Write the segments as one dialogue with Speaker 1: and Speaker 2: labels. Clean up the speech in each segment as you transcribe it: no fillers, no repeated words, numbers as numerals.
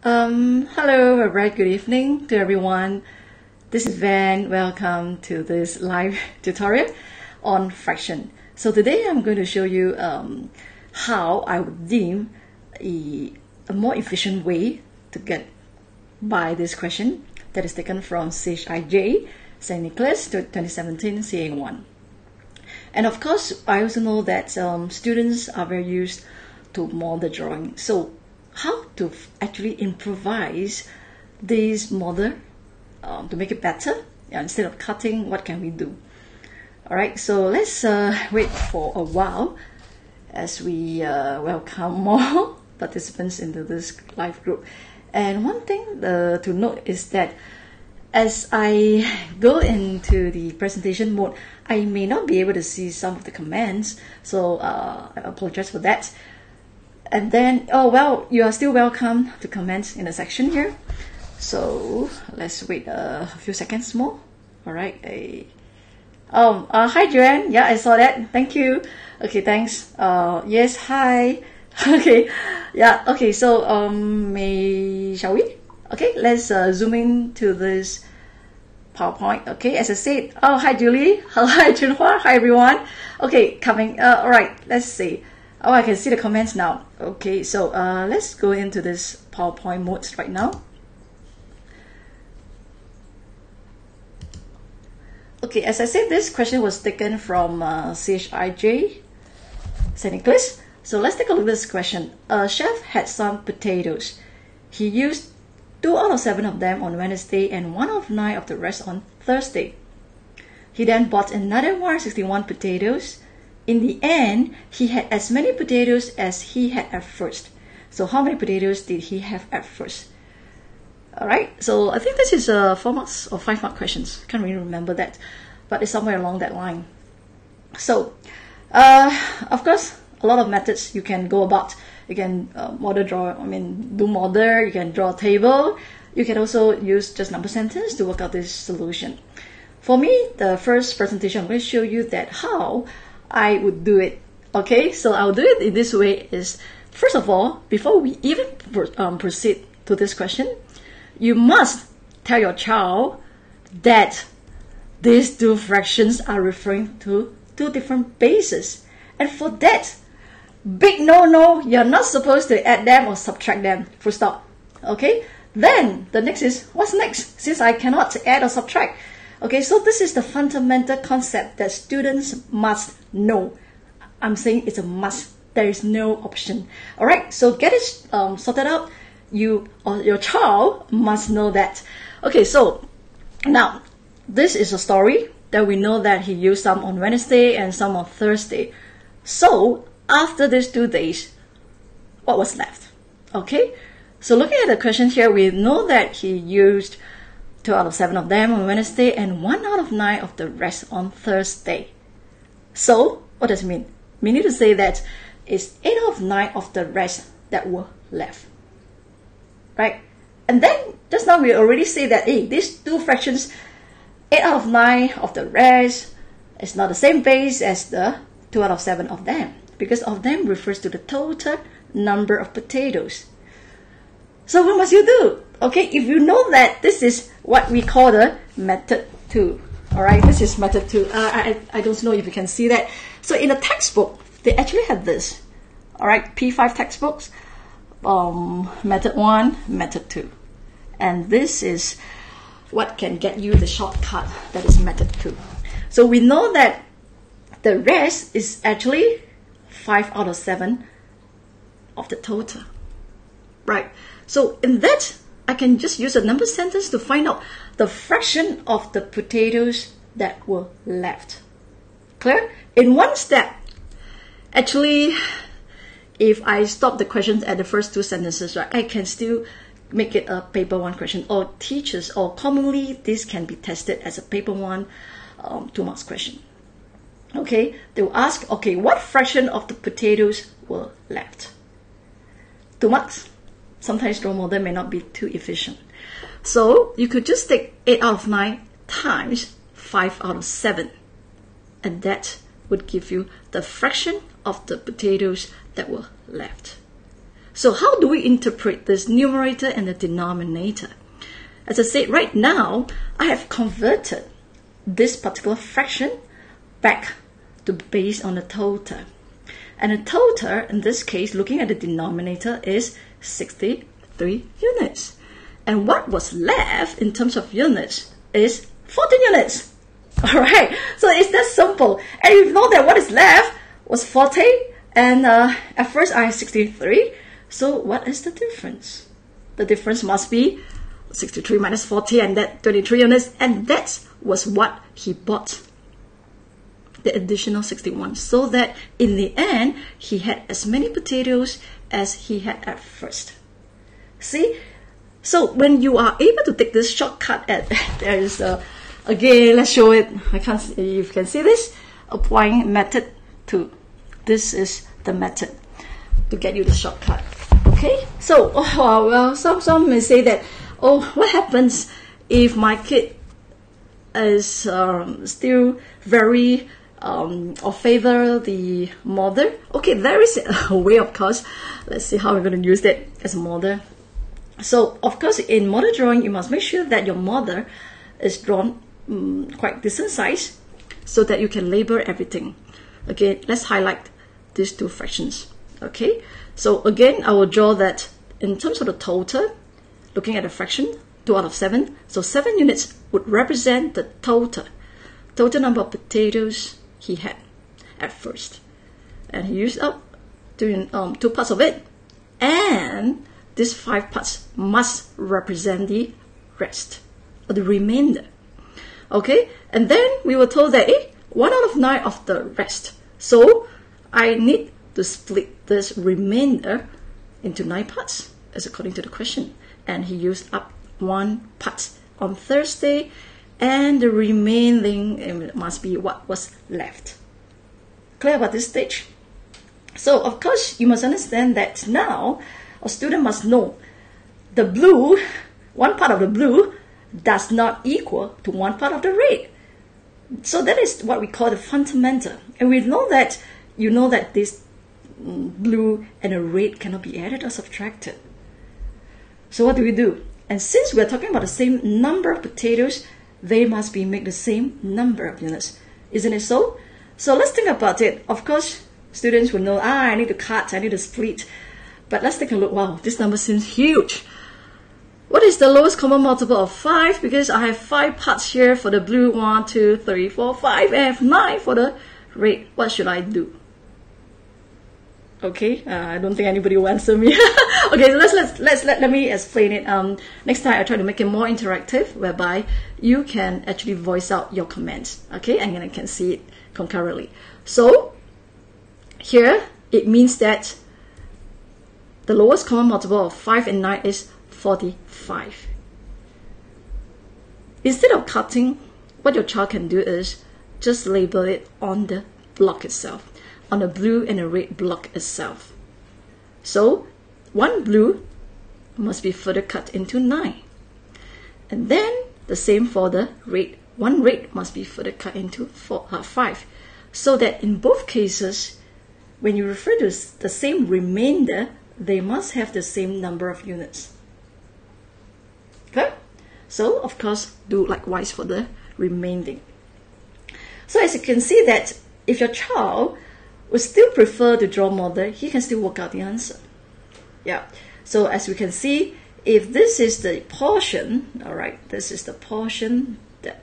Speaker 1: Hello, a very good evening to everyone. This is Van. Welcome to this live tutorial on fraction. So today I'm going to show you how I would deem a more efficient way to get by this question that is taken from CHIJ, St. Nicholas, 2017 CA1. And of course, I also know that students are very used to model drawing. So how to actually improvise this model to make it better? Instead of cutting, what can we do? Alright, so let's wait for a while as we welcome more participants into this live group. And one thing to note is that as I go into the presentation mode, I may not be able to see some of the comments, so I apologize for that. And then, oh well, you are still welcome to comment in the section here. So let's wait a few seconds more. All right. Hi Joanne. Yeah, I saw that. Thank you. Okay, thanks. Yes, hi. Okay. Yeah. Okay. So shall we? Okay. Let's zoom in to this PowerPoint. Okay. As I said. Oh, hi Julie. Hi Chunhua. Hi everyone. Okay. Coming. All right. Let's see. Oh, I can see the comments now. Okay, so let's go into this PowerPoint mode right now. Okay, as I said, this question was taken from CHIJ, St. Nicholas. So let's take a look at this question. A chef had some potatoes. He used 2 out of 7 of them on Wednesday and 1 out of 9 of the rest on Thursday. He then bought another 161 potatoes. In the end, he had as many potatoes as he had at first. So how many potatoes did he have at first? Alright, so I think this is 4 marks or 5 mark questions. I can't really remember that, but it's somewhere along that line. So, of course, a lot of methods you can go about. You can do model, you can draw a table. You can also use just number sentence to work out this solution. For me, the first presentation, I'm going to show you that how I would do it. Okay, so I'll do it in this way is, first of all, before we even proceed to this question, you must tell your child that these two fractions are referring to 2 different bases. And for that, big no, you're not supposed to add them or subtract them, full stop. Okay, then the next is, what's next? Since I cannot add or subtract. Okay, so this is the fundamental concept that students must know. I'm saying it's a must. There is no option. All right, so get it sorted out. You or your child must know that. Okay, so now this is a story that we know that he used some on Wednesday and some on Thursday. So after these 2 days, what was left? Okay, so looking at the question here, we know that he used 2 out of 7 of them on Wednesday and 1 out of 9 of the rest on Thursday. So, what does it mean? We need to say that it's 8 out of 9 of the rest that were left. Right? And then, just now we already say that, hey, these 2 fractions, 8 out of 9 of the rest, is not the same base as the 2 out of 7 of them. Because of them refers to the total number of potatoes. So what must you do? Okay, if you know that this is what we call the method 2. Alright, this is method 2. I don't know if you can see that. So in the textbook, they actually have this. Alright, P5 textbooks, method 1, method 2. And this is what can get you the shortcut, that is method 2. So we know that the rest is actually 5 out of 7 of the total. Right, so in that, I can just use a number sentence to find out the fraction of the potatoes that were left. Clear? In one step, actually, if I stop the questions at the first 2 sentences, right, I can still make it a paper 1 question. Or teachers, or commonly, this can be tested as a paper 1 2 marks question. Okay, they will ask, okay, what fraction of the potatoes were left? 2 marks. Sometimes role model may not be too efficient. So you could just take 8 out of 9 times 5 out of 7. And that would give you the fraction of the potatoes that were left. So how do we interpret this numerator and the denominator? As I said, right now, I have converted this particular fraction back to based on the total. And the total, in this case, looking at the denominator, is 63 units. And what was left in terms of units is 14 units. Alright, so it's that simple. And you know that what is left was 40, and at first I have 63. So what is the difference? The difference must be 63 minus 40, and that 23 units, and that was what he bought, the additional 61, so that in the end he had as many potatoes as he had at first. See, so when you are able to take this shortcut, there is again, let's show it. I can't see if you can see this. Applying method 2. This is the method to get you the shortcut. Okay, so well, some may say that, oh, what happens if my kid is still very or favor the model? Okay, there is a way, of course. Let's see how we're going to use that as a model. So, of course, in model drawing, you must make sure that your model is drawn quite decent size so that you can label everything. Okay, let's highlight these two fractions. Okay, so again, I will draw that in terms of the total, looking at the fraction, 2 out of 7. So 7 units would represent the total number of potatoes he had at first. And he used up 2 parts of it. And these 5 parts must represent the rest, or the remainder. Okay, and then we were told that 1 out of 9 of the rest. So I need to split this remainder into 9 parts, as according to the question. And he used up 1 part on Thursday, and the remaining must be what was left. Clear about this stage? So, of course, you must understand that now a student must know the blue, 1 part of the blue does not equal to 1 part of the red. So that is what we call the fundamental. And we know that, you know that this blue and a red cannot be added or subtracted. So what do we do? And since we're talking about the same number of potatoes, they must be make the same number of units. Isn't it so? So let's think about it. Of course, students will know, I need to cut, I need to split. But let's take a look. Wow, this number seems huge. What is the lowest common multiple of 5? Because I have 5 parts here for the blue. 1, 2, 3, 4, 5. I have 9 for the red. What should I do? Okay, I don't think anybody will answer me. Okay, so let me explain it. Next time I try to make it more interactive, whereby you can actually voice out your comments. Okay, and then I can see it concurrently. So here it means that the lowest common multiple of 5 and 9 is 45. Instead of cutting, what your child can do is just label it on the block itself, on the blue and the red block itself. So 1 blue must be further cut into 9. And then the same for the red. 1 red must be further cut into 5. So that in both cases, when you refer to the same remainder, they must have the same number of units. Okay? So, of course, do likewise for the remaining. So as you can see that if your child would still prefer to draw model, he can still work out the answer. Yeah. So as we can see, if this is the portion, all right, this is the portion that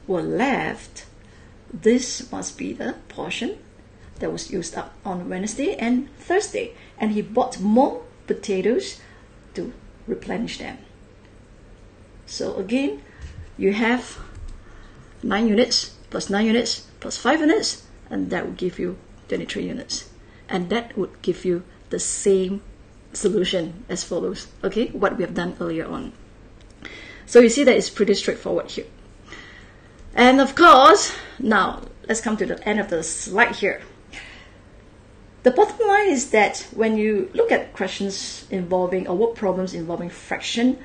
Speaker 1: were left, this must be the portion that was used up on Wednesday and Thursday. And he bought more potatoes to replenish them. So again, you have 9 units plus 9 units plus 5 units, and that would give you 23 units. And that would give you the same solution as follows, okay, what we have done earlier on. So you see that it's pretty straightforward here. And of course, now let's come to the end of the slide here. The bottom line is that when you look at questions involving, or work problems involving fraction,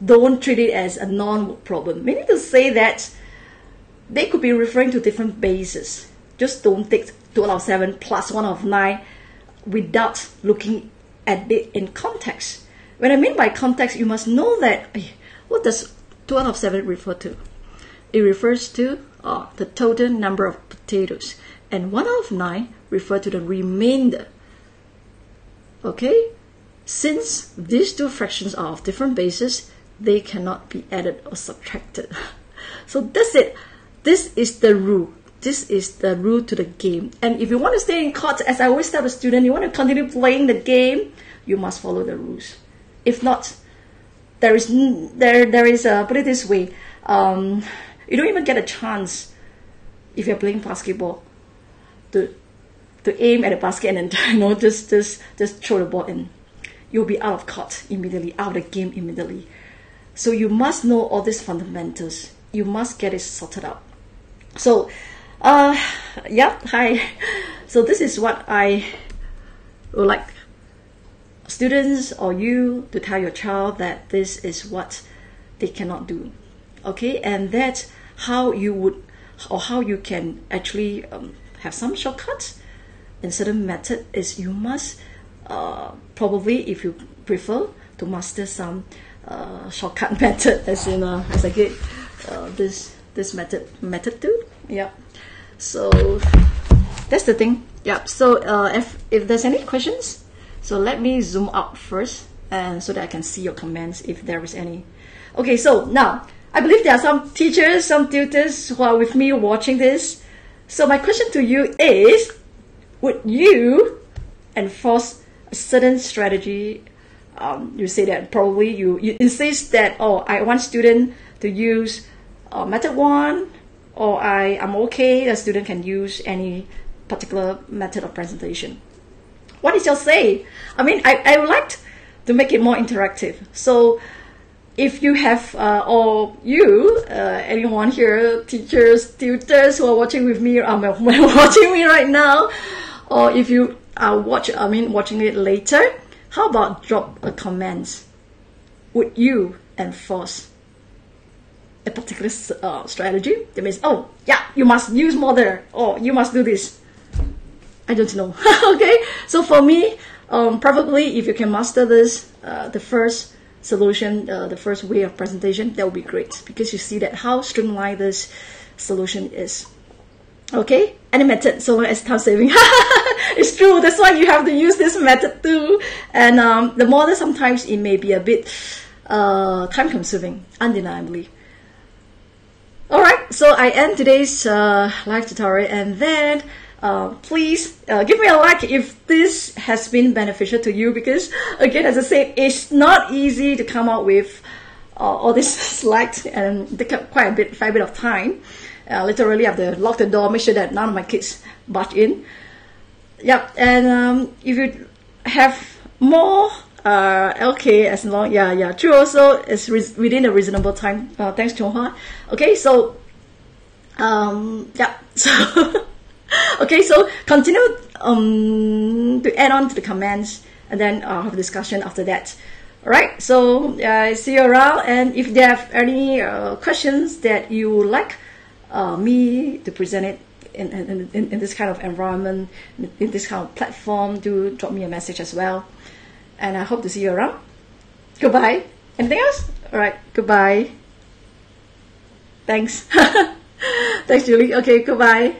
Speaker 1: don't treat it as a non-work problem. Meaning to say that they could be referring to different bases. Just don't take 2 out of 7 plus 1 out of 9 without looking at it in context. When I mean by context, you must know that what does 2 out of 7 refer to? It refers to the total number of potatoes, and 1 out of 9 refer to the remainder. Okay? Since these two fractions are of different bases, they cannot be added or subtracted. So that's it. This is the rule. This is the rule to the game. And if you want to stay in court, as I always tell the student, you want to continue playing the game, you must follow the rules. If not, there is put it this way, you don't even get a chance if you're playing basketball to aim at a basket and then just throw the ball in. You'll be out of court immediately, out of the game immediately. So you must know all these fundamentals. You must get it sorted out. So, hi. So this is what I would like students or you to tell your child, that this is what they cannot do. Okay, and that's how you would, or how you can actually have some shortcuts in certain method is you must probably, if you prefer, to master some shortcut method, as in as I get this method too. Yeah. So that's the thing. Yeah. So if there's any questions, so let me zoom out first, and so that I can see your comments if there is any. Okay. So now I believe there are some teachers, some tutors who are with me watching this. So my question to you is, would you enforce a certain strategy? You say that probably you insist that, oh, I want student to use method 1, or I'm okay, the student can use any particular method of presentation. What is your say? I mean, I would like to make it more interactive. So if you have, or you, anyone here, teachers, tutors who are watching with me, watching me right now, or if you are watching it later, how about drop a comment? Would you enforce a particular strategy? That means, oh yeah, you must use model, or you must do this. I don't know. Okay, so for me, probably if you can master this, the first solution, the first way of presentation, that would be great, because you see that how streamlined this solution is. Okay, any method, so long as time saving. It's true, that's why you have to use this method too. And the model, sometimes it may be a bit time consuming, undeniably. Alright, so I end today's live tutorial, and then please give me a like if this has been beneficial to you, because again, as I said, it's not easy to come out with all these slides, and take up quite a fair bit of time. Literally, I have to lock the door, make sure that none of my kids barge in. Yep, and if you have more, okay, as long, yeah, true. Also, it's within a reasonable time. Thanks, Chonghua. Okay, so, yeah, so, okay, so continue to add on to the comments, and then I'll have a discussion after that. All right, so see you around, and if there are any questions that you would like me to present it in this kind of environment, in this kind of platform, do drop me a message as well. And I hope to see you around. Goodbye. Anything else? All right, goodbye. Thanks. Thanks, Julie. Okay, goodbye.